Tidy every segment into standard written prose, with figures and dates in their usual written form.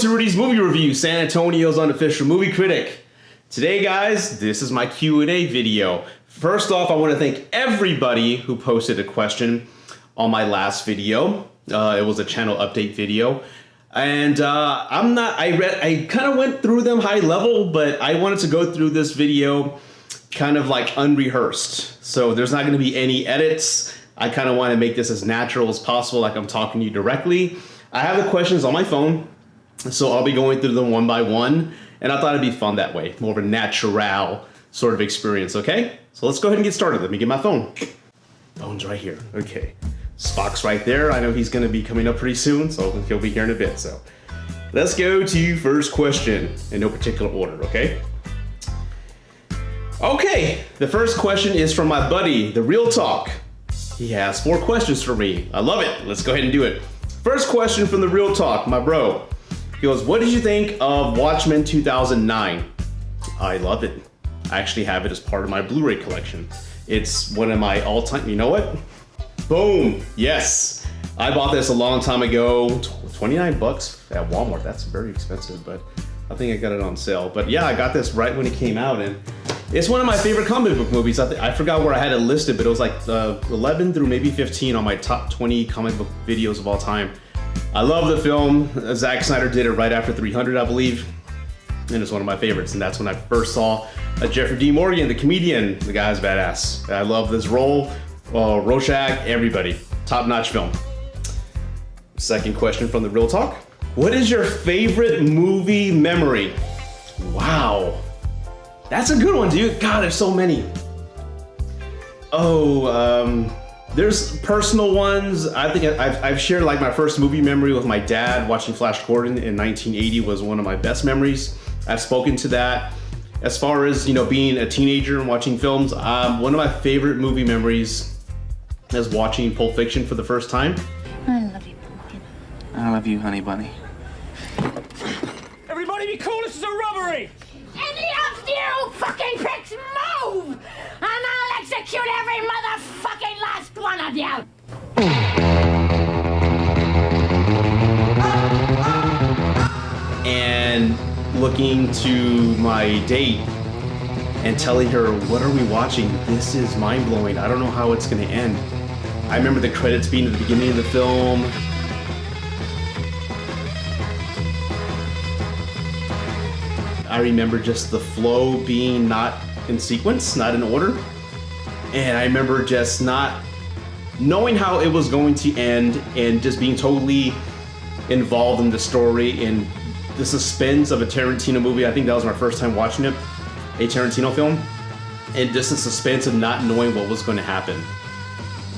to Rudy's movie review, San Antonio's unofficial movie critic. Today, guys, this is my Q&A video. First off, I want to thank everybody who posted a question on my last video. It was a channel update video. And I kind of went through them high level, but I wanted to go through this video kind of like unrehearsed. So there's not going to be any edits. I kind of want to make this as natural as possible, like I'm talking to you directly. I have the questions on my phone, so I'll be going through them one by one, and I thought it'd be fun that way, more of a natural sort of experience, okay? So let's go ahead and get started. Let me get my phone. Phone's right here, okay. Spock's right there. I know he's gonna be coming up pretty soon, so he'll be here in a bit, so. Let's go to first question, in no particular order, okay? Okay, the first question is from my buddy, The Real Talk. He has 4 questions for me. I love it, let's go ahead and do it. First question from The Real Talk, my bro. He goes, what did you think of Watchmen 2009? I love it. I actually have it as part of my Blu-ray collection. It's one of my all-time, you know what? Boom, yes. I bought this a long time ago, 29 bucks at Walmart. That's very expensive, but I think I got it on sale. But yeah, I got this right when it came out, and it's one of my favorite comic book movies. I forgot where I had it listed, but it was like 11 through maybe 15 on my top 20 comic book videos of all time. I love the film. Zack Snyder did it right after 300, I believe. And it's one of my favorites. And that's when I first saw Jeffrey D. Morgan, the comedian. The guy's badass. I love this role. Rorschach, everybody. Top-notch film. Second question from The Real Talk. What is your favorite movie memory? Wow. That's a good one, dude. God, there's so many. There's personal ones. I think I've shared like my first movie memory with my dad. Watching Flash Gordon in 1980 was one of my best memories. I've spoken to that. As far as, you know, being a teenager and watching films, one of my favorite movie memories is watching Pulp Fiction for the first time. I love you, Pumpkin. I love you, honey bunny. Everybody be cool, this is a robbery! Any of you fucking pricks move! And I'll execute every motherfucking last one of you! And looking to my date and telling her, what are we watching? This is mind-blowing. I don't know how it's gonna end. I remember the credits being at the beginning of the film. I remember just the flow being not in sequence, not in order. And I remember just not knowing how it was going to end and just being totally involved in the story and the suspense of a Tarantino movie. I think that was my first time watching it, a Tarantino film. And just the suspense of not knowing what was going to happen.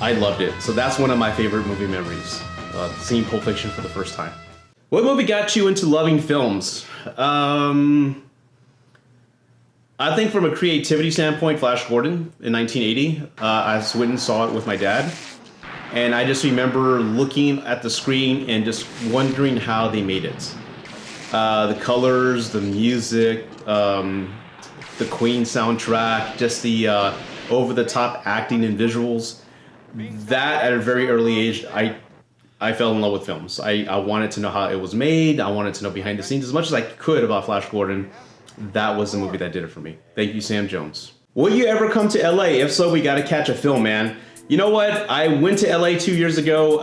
I loved it. So that's one of my favorite movie memories, seeing Pulp Fiction for the first time. What movie got you into loving films? I think from a creativity standpoint, Flash Gordon in 1980. I went and saw it with my dad. And I just remember looking at the screen and just wondering how they made it. The colors, the music, the Queen soundtrack, just the over-the-top acting and visuals. That, at a very early age, I fell in love with films. I wanted to know how it was made. I wanted to know behind the scenes as much as I could about Flash Gordon. That was the movie that did it for me. Thank you, Sam Jones. Will you ever come to LA? If so, we gotta catch a film, man. You know what? I went to LA 2 years ago.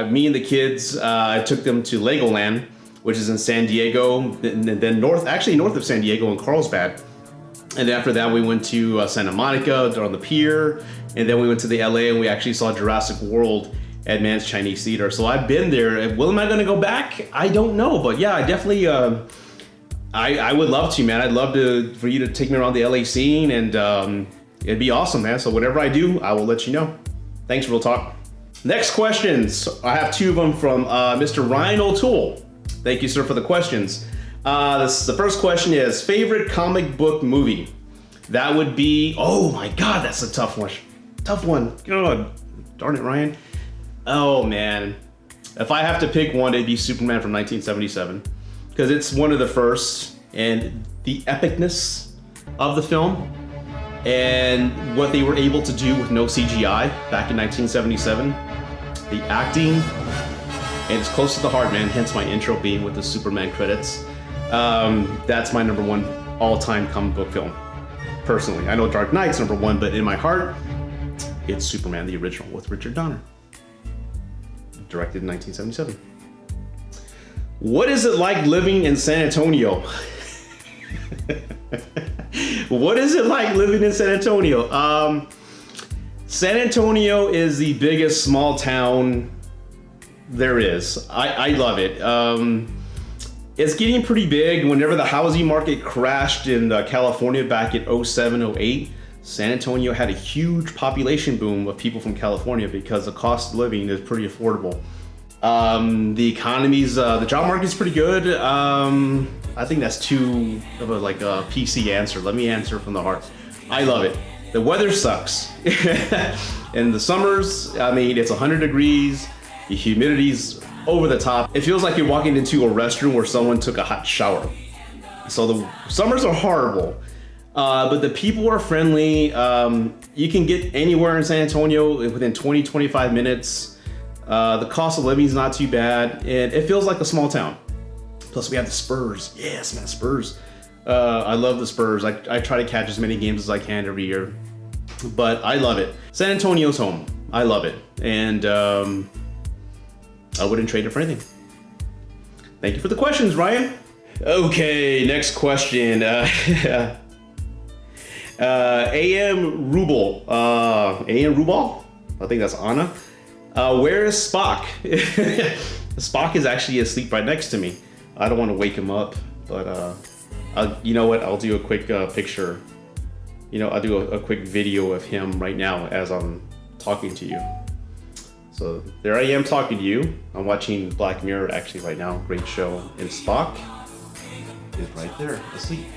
Me and the kids, I took them to Legoland, which is in San Diego, then north of San Diego in Carlsbad. And after that, we went to Santa Monica, on the pier. And then we went to the LA and we actually saw Jurassic World at Man's Chinese Theater. So I've been there. Will am I gonna go back? I don't know, but yeah, I definitely, I would love to, man. I'd love for you to take me around the LA scene, and it'd be awesome, man. So whatever I do, I will let you know. Thanks, Real Talk. Next questions. I have 2 of them from Mr. Ryan O'Toole. Thank you, sir, for the questions. The first question is, favorite comic book movie? That would be, oh my God, that's a tough one. Tough one. God, darn it, Ryan. Oh man. If I have to pick one, it'd be Superman from 1977. Because it's one of the first, and the epicness of the film and what they were able to do with no CGI back in 1977. The acting, and it's close to the heart, man. Hence my intro being with the Superman credits. That's my number one all-time comic book film, personally. I know Dark Knight's number one, but in my heart, it's Superman the original with Richard Donner, directed in 1977. What is it like living in San Antonio? What is it like living in San Antonio? San Antonio is the biggest small town there is. I love it. It's getting pretty big. Whenever the housing market crashed in California back in 07, 08, San Antonio had a huge population boom of people from California because the cost of living is pretty affordable. The economy's, the job market's pretty good. I think that's too of a PC answer. Let me answer from the heart. I love it. The weather sucks. In the summers, I mean, it's 100 degrees. The humidity's over the top. It feels like you're walking into a restroom where someone took a hot shower. So the summers are horrible, but the people are friendly. You can get anywhere in San Antonio within 20-25 minutes. The cost of living is not too bad, and it feels like a small town. Plus we have the Spurs. Yes, man, Spurs. I love the Spurs. I try to catch as many games as I can every year, but I love it. San Antonio's home. I love it, and I wouldn't trade it for anything. Thank you for the questions, Ryan. Okay, next question. AM Rubel. AM Rubal? I think that's Anna. Where is Spock? Spock is actually asleep right next to me. I don't want to wake him up, but you know what? I'll do a quick picture. I'll do a quick video of him right now as I'm talking to you. So there I am talking to you. I'm watching Black Mirror actually right now. Great show. And Spock is right there, asleep.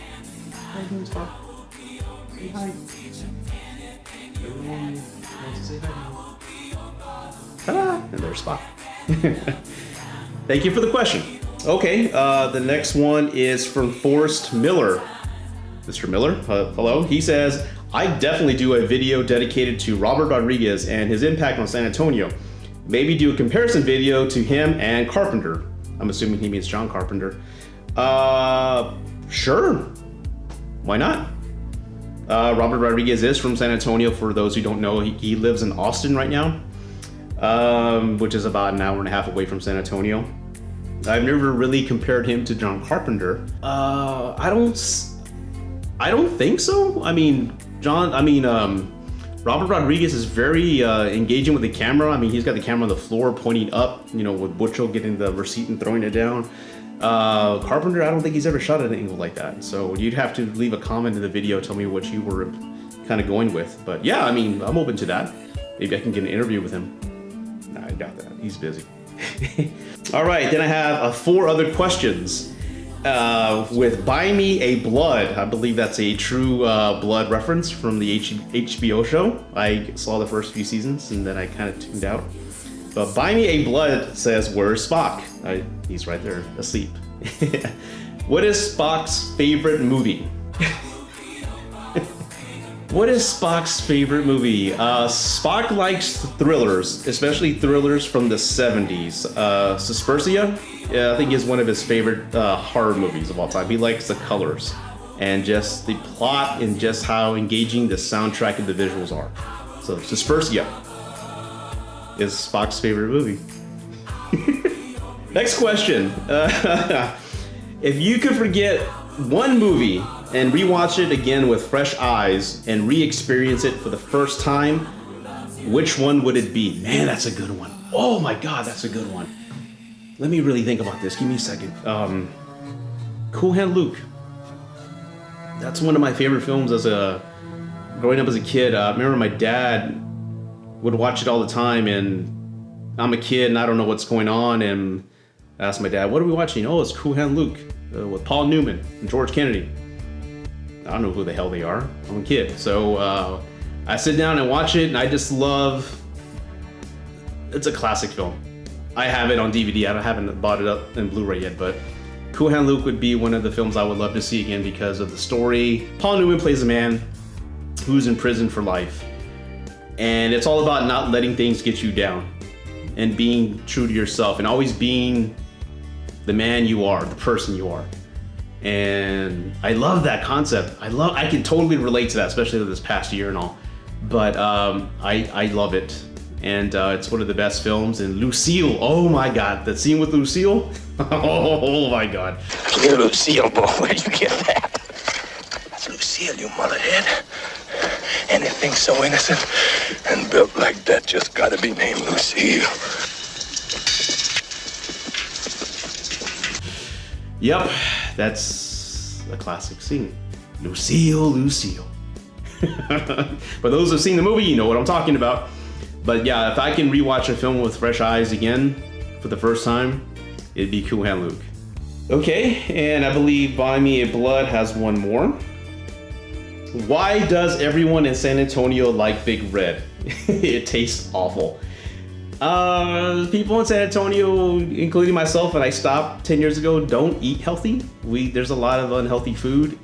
How you doing, Spock? Say hi. Everyone wants to say hi. Ta-da! And there's Spock. Thank you for the question. Okay, the next one is from Forrest Miller. Mr. Miller, hello. He says, I definitely do a video dedicated to Robert Rodriguez and his impact on San Antonio. Maybe do a comparison video to him and Carpenter. I'm assuming he means John Carpenter. Sure. Why not? Robert Rodriguez is from San Antonio. For those who don't know, he lives in Austin right now, which is about an hour and a half away from San Antonio. I've never really compared him to John Carpenter. I don't think so. I mean, Robert Rodriguez is very engaging with the camera. I mean, he's got the camera on the floor pointing up, with Butchell getting the receipt and throwing it down. Carpenter, I don't think he's ever shot at an angle like that. So you'd have to leave a comment in the video, tell me what you were kind of going with. But yeah, I mean, I'm open to that. Maybe I can get an interview with him. Nah, I doubt that. He's busy. All right, then I have 4 other questions. With Buy Me a Blood. I believe that's a True Blood reference from the HBO show. I saw the first few seasons and then I kind of tuned out. But Buy Me a Blood says, where's Spock? He's right there, asleep. What is Spock's favorite movie? What is Spock's favorite movie? Spock likes thrillers, especially thrillers from the 70s. Suspiria, I think, is one of his favorite horror movies of all time. He likes the colors and just the plot and just how engaging the soundtrack and the visuals are. So Suspiria is Spock's favorite movie. Next question. If you could forget one movie and rewatch it again with fresh eyes and re-experience it for the first time, which one would it be? Man, that's a good one. Oh my God, that's a good one. Let me really think about this. Give me a second. Cool Hand Luke. That's one of my favorite films growing up as a kid. I remember my dad would watch it all the time, and I'm a kid and I don't know what's going on, and I asked my dad, what are we watching? Oh, it's Cool Hand Luke with Paul Newman and George Kennedy. I don't know who the hell they are. I'm a kid. So I sit down and watch it, and I just love, it's a classic film. I have it on DVD. I haven't bought it up in Blu-ray yet, but Cool Hand Luke would be one of the films I would love to see again because of the story. Paul Newman plays a man who's in prison for life, and it's all about not letting things get you down. and being true to yourself and always being the man you are, the person you are. And I love that concept. I can totally relate to that, especially this past year and all. But I love it. And it's one of the best films. And Lucille, oh my God, that scene with Lucille, oh my God. You're Lucille, boy, where'd you get that? That's Lucille, you motherhead. Anything so innocent and built like that just gotta be named Lucille. Yep, that's a classic scene. Lucille, Lucille. For those who've seen the movie, you know what I'm talking about. But yeah, if I can rewatch a film with fresh eyes again for the first time, it'd be Cool Hand Luke. Okay, and I believe Buy Me a Blood has one more. Why does everyone in San Antonio like Big Red? It tastes awful. People in San Antonio, including myself, when I stopped 10 years ago, don't eat healthy. There's a lot of unhealthy food,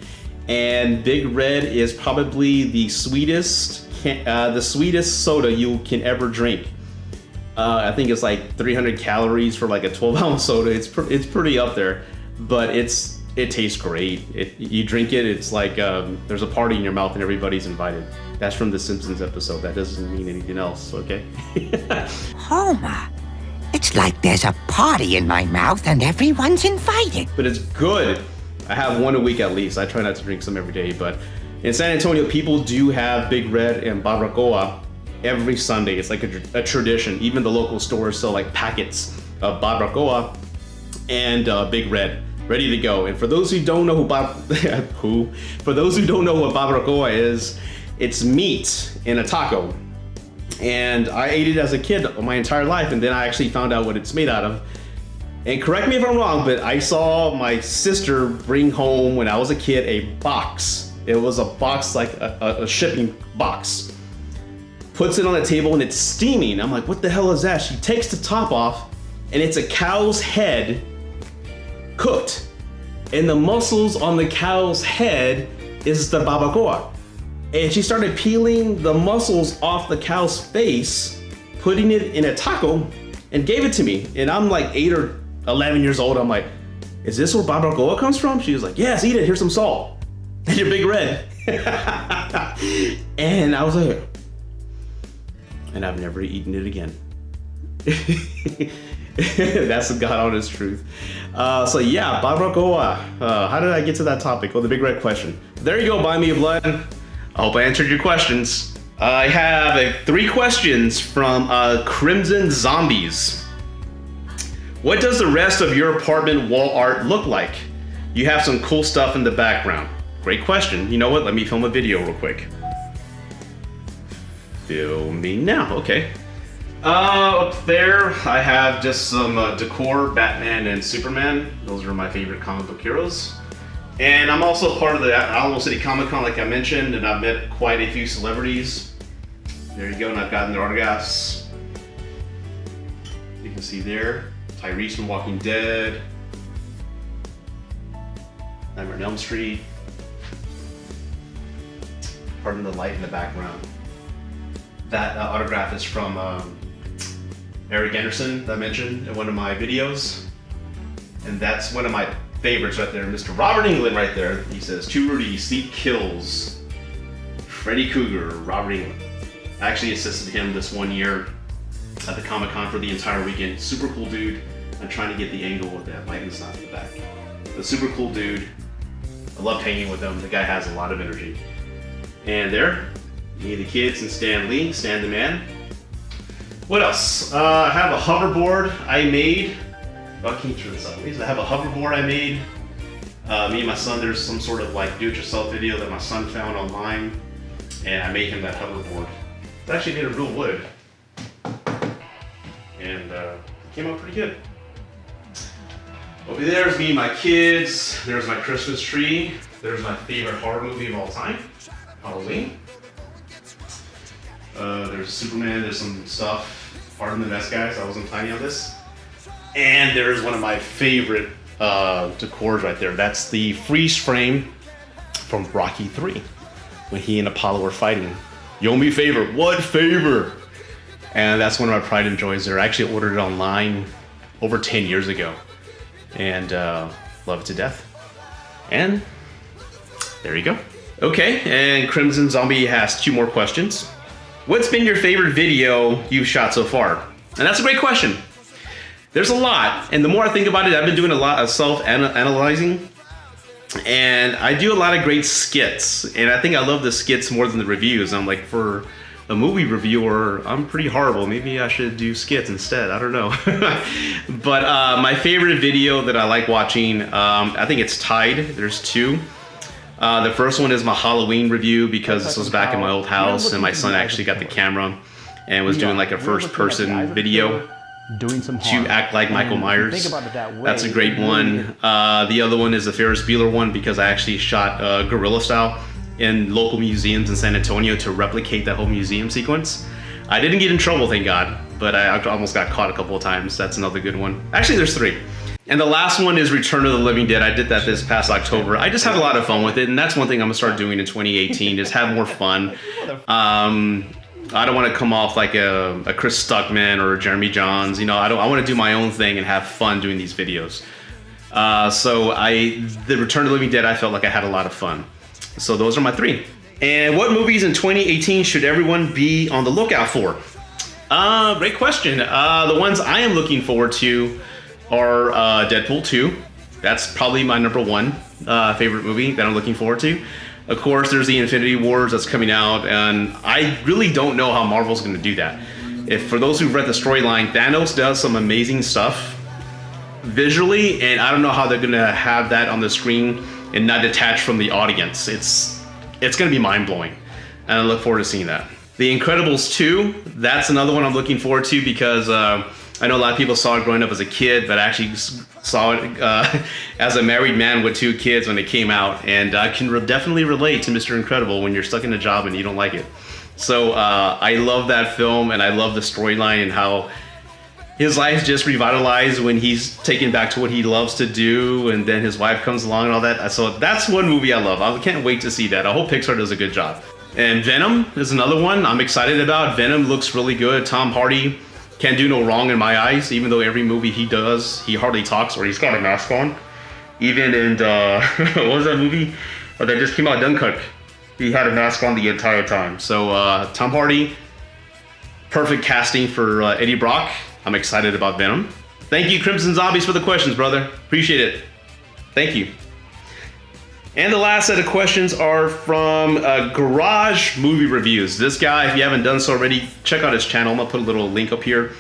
and Big Red is probably the sweetest soda you can ever drink. I think it's like 300 calories for like a 12-ounce soda. It's pretty up there, but it tastes great. You drink it, it's like there's a party in your mouth and everybody's invited. That's from the Simpsons episode. That doesn't mean anything else, okay? Homer, it's like there's a party in my mouth and everyone's invited. But it's good. I have one a week at least. I try not to drink some every day, but in San Antonio, people do have Big Red and barbacoa every Sunday. It's like a tradition. Even the local stores sell like packets of barbacoa and Big Red, ready to go. And for those who don't know for those who don't know what barbacoa is, it's meat in a taco. And I ate it as a kid my entire life, and then I actually found out what it's made out of. And correct me if I'm wrong, but I saw my sister bring home when I was a kid a box. It was a box, like a shipping box. Puts it on the table and it's steaming. I'm like, what the hell is that? She takes the top off and it's a cow's head cooked. And the muscles on the cow's head is the barbacoa. And she started peeling the muscles off the cow's face, putting it in a taco, and gave it to me. And I'm like 8 or 11 years old. I'm like, is this where barbacoa comes from? She was like, yes, eat it. Here's some salt. And your Big Red. And I was like, and I've never eaten it again. That's the God honest truth. So yeah, barbacoa. How did I get to that topic? Well, the Big Red question. There you go, Buy Me a Blood. I hope I answered your questions. I have 3 questions from Crimson Zombies. What does the rest of your apartment wall art look like? You have some cool stuff in the background. Great question. You know what? Let me film a video real quick. Filming now. Okay. Up there, I have just some decor, Batman and Superman. Those are my favorite comic book heroes. And I'm also part of the Alamo City Comic Con, like I mentioned, and I've met quite a few celebrities. There you go, and I've gotten their autographs. You can see there, Tyrese from Walking Dead, Nightmare on Elm Street. Pardon the light in the background. That autograph is from Eric Anderson that I mentioned in one of my videos. And that's one of my favorites right there, Mr. Robert Englund right there. He says, to Rudy, sleep kills. Freddy Krueger, Robert Englund. I actually assisted him this one year at the Comic-Con for the entire weekend. Super cool dude. I'm trying to get the angle of that light is not in the back. The super cool dude. I loved hanging with him. The guy has a lot of energy. And there, me, the kids, and Stan Lee, Stan the Man. What else? I have a hoverboard I made. Oh, can you turn this up, please? I have a hoverboard I made. Me and my son, there's some sort of like do-it-yourself video that my son found online, and I made him that hoverboard. It's actually made of real wood, and it came out pretty good. Over there's me and my kids. There's my Christmas tree. There's my favorite horror movie of all time, Halloween. There's Superman. There's some stuff. Pardon the mess, guys. I wasn't planning on this. And there's one of my favorite decors right there. That's the freeze frame from Rocky 3 when he and Apollo were fighting. You owe me a favor. What favor? And that's one of my pride and joys there. I actually ordered it online over 10 years ago, and love it to death. And there you go. Okay, and Crimson Zombie has 2 more questions. What's been your favorite video you've shot so far? And that's a great question. There's a lot, and the more I think about it, I've been doing a lot of self-analyzing, and I do a lot of great skits, and I think I love the skits more than the reviews. I'm like, for a movie reviewer, I'm pretty horrible. Maybe I should do skits instead. I don't know. But my favorite video that I like watching, I think it's tied. There's 2. The first one is my Halloween review, because this was back in my old house, and my son actually got the camera and was doing like a first-person video to act like Michael Myers. That's a great one. The other one is the Ferris Bueller one, because I actually shot guerrilla style in local museums in San Antonio to replicate that whole museum sequence. I didn't get in trouble, thank God, but I almost got caught a couple of times. That's another good one. Actually, there's 3. And the last one is Return of the Living Dead. I did that this past October. I just had a lot of fun with it, and that's one thing I'm gonna start doing in 2018, is have more fun. I don't want to come off like a Chris Stuckman or a Jeremy Johns. You know, I want to do my own thing and have fun doing these videos. So the Return of the Living Dead, I felt like I had a lot of fun. So those are my 3. And what movies in 2018 should everyone be on the lookout for? Great question. The ones I am looking forward to are Deadpool 2. That's probably my number 1 favorite movie that I'm looking forward to. Of course, there's the Infinity Wars that's coming out, and I really don't know how Marvel's going to do that. For those who've read the storyline, Thanos does some amazing stuff visually, and I don't know how they're going to have that on the screen and not detached from the audience. It's going to be mind-blowing, and I look forward to seeing that. The Incredibles 2, that's another one I'm looking forward to, because I know a lot of people saw it growing up as a kid, but I actually saw it as a married man with 2 kids when it came out, and I can definitely relate to Mr. Incredible when you're stuck in a job and you don't like it. So I love that film, and I love the storyline and how his life's just revitalized when he's taken back to what he loves to do, and then his wife comes along and all that. So that's one movie I love. I can't wait to see that. I hope Pixar does a good job. And Venom is another one I'm excited about. Venom looks really good. Tom Hardy can't do no wrong in my eyes, even though every movie he does, he hardly talks or he's got a mask on. Even in what was that movie that just came out, Dunkirk? He had a mask on the entire time. So Tom Hardy, perfect casting for Eddie Brock. I'm excited about Venom. Thank you, Crimson Zombies, for the questions, brother. Appreciate it. Thank you. And the last set of questions are from Garage Movie Reviews. This guy, if you haven't done so already, check out his channel. I'm gonna put a little link up here.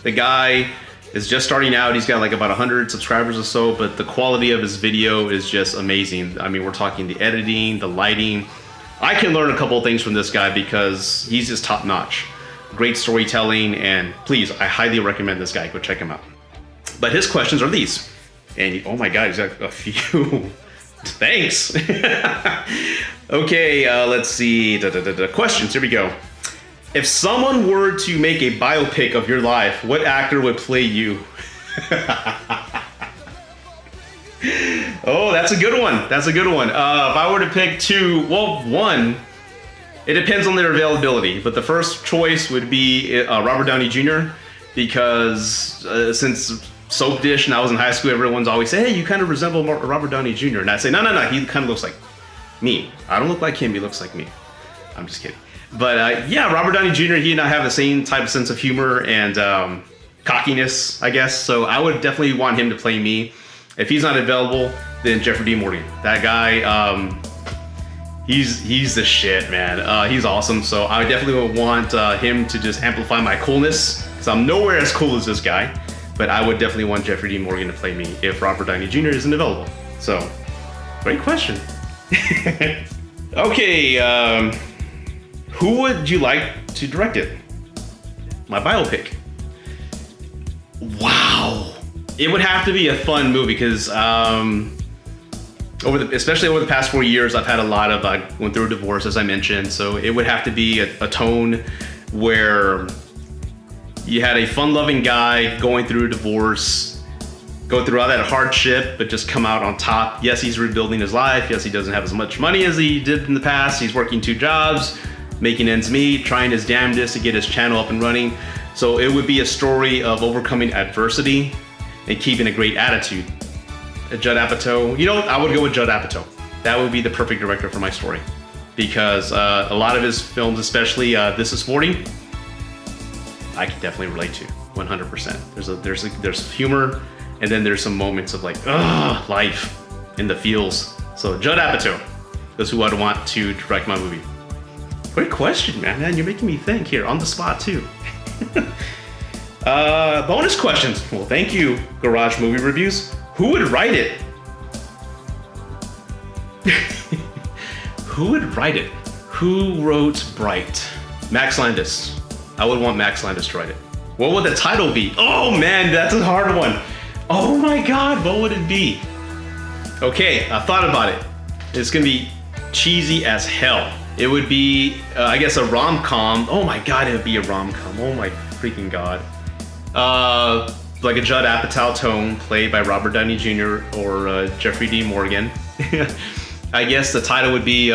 The guy is just starting out. He's got like about 100 subscribers or so, but the quality of his video is just amazing. I mean, we're talking the editing, the lighting. I can learn a couple of things from this guy because he's just top notch. Great storytelling, and please, I highly recommend this guy. Go check him out. But his questions are these. And oh my God, he's got a few. Thanks. Okay, let's see. Questions, here we go. If someone were to make a biopic of your life, what actor would play you? Oh, that's a good one. That's a good one. If I were to pick 2, well, 1, it depends on their availability. But the first choice would be Robert Downey Jr. because since Soap Dish and I was in high school, everyone's always say, hey, you kind of resemble Robert Downey Jr. And I say, no, he kind of looks like me. I don't look like him, he looks like me. I'm just kidding. But yeah, Robert Downey Jr., he and I have the same type of sense of humor and cockiness, I guess. So I would definitely want him to play me. If he's not available, then Jeffrey Dean Morgan. That guy, he's the shit, man. He's awesome. So I definitely would want him to just amplify my coolness, because I'm nowhere as cool as this guy. But I would definitely want Jeffrey Dean Morgan to play me if Robert Downey Jr. isn't available. So, great question. Okay, who would you like to direct it? My biopic. Wow. It would have to be a fun movie because especially over the past 4 years, I've had a lot of, went through a divorce, as I mentioned. So it would have to be a tone where you had a fun-loving guy going through a divorce, go through all that hardship, but just come out on top. Yes, he's rebuilding his life. Yes, he doesn't have as much money as he did in the past. He's working 2 jobs, making ends meet, trying his damnedest to get his channel up and running. So it would be a story of overcoming adversity and keeping a great attitude. Judd Apatow, you know, I would go with Judd Apatow. That would be the perfect director for my story. Because a lot of his films, especially This Is 40, I can definitely relate to 100%. There's humor, and then there's some moments of like, life in the feels. So Judd Apatow is who I'd want to direct my movie. Great question, man. You're making me think here on the spot too. Bonus questions. Well, thank you, Garage Movie Reviews. Who would write it? Who would write it? Who wrote Bright? Max Landis. I would want Max Landis to write it. What would the title be? Oh man, that's a hard one. Oh my God, what would it be? Okay, I thought about it. It's gonna be cheesy as hell. It would be, I guess, a rom-com. Oh my God, it would be a rom-com. Oh my freaking God. Like a Judd Apatow tone played by Robert Downey Jr. or Jeffrey D. Morgan. I guess the title would be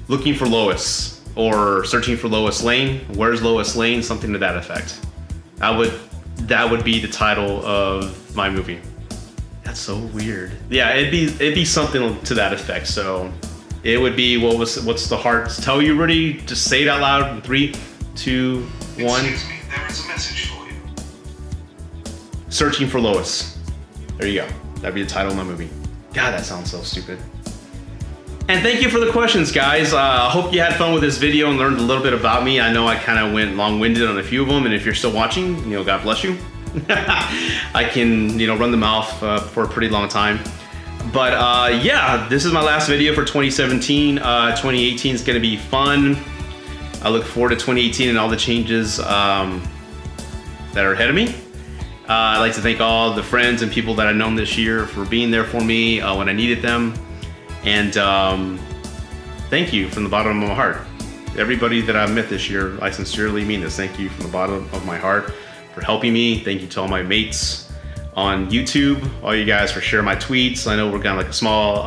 Looking for Lois or Searching for Lois Lane. Where's Lois Lane? Something to that effect. That would be the title of my movie. That's so weird. Yeah, it'd be something to that effect. So it would be what's the heart tell you, Rudy? Just say it out loud in 3, 2, 1. Excuse me, there is a message for you. Searching for Lois. There you go. That'd be the title of my movie. God, that sounds so stupid. And thank you for the questions, guys. I hope you had fun with this video and learned a little bit about me. I know I kind of went long-winded on a few of them, and if you're still watching, you know, God bless you. I can, you know, run the mouth for a pretty long time. But yeah, this is my last video for 2017. 2018 is going to be fun. I look forward to 2018 and all the changes that are ahead of me. I'd like to thank all the friends and people that I've known this year for being there for me when I needed them. And thank you from the bottom of my heart. Everybody that I've met this year, I sincerely mean this. Thank you from the bottom of my heart for helping me. Thank you to all my mates on YouTube, all you guys for sharing my tweets. I know we're kind of like a small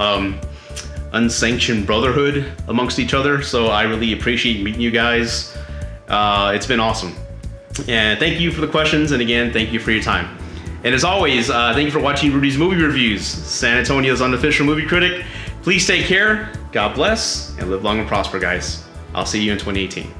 unsanctioned brotherhood amongst each other, so I really appreciate meeting you guys. It's been awesome. And thank you for the questions, and again, thank you for your time. And as always, thank you for watching Rudy's Movie Reviews, San Antonio's unofficial movie critic. Please take care, God bless, and live long and prosper, guys. I'll see you in 2018.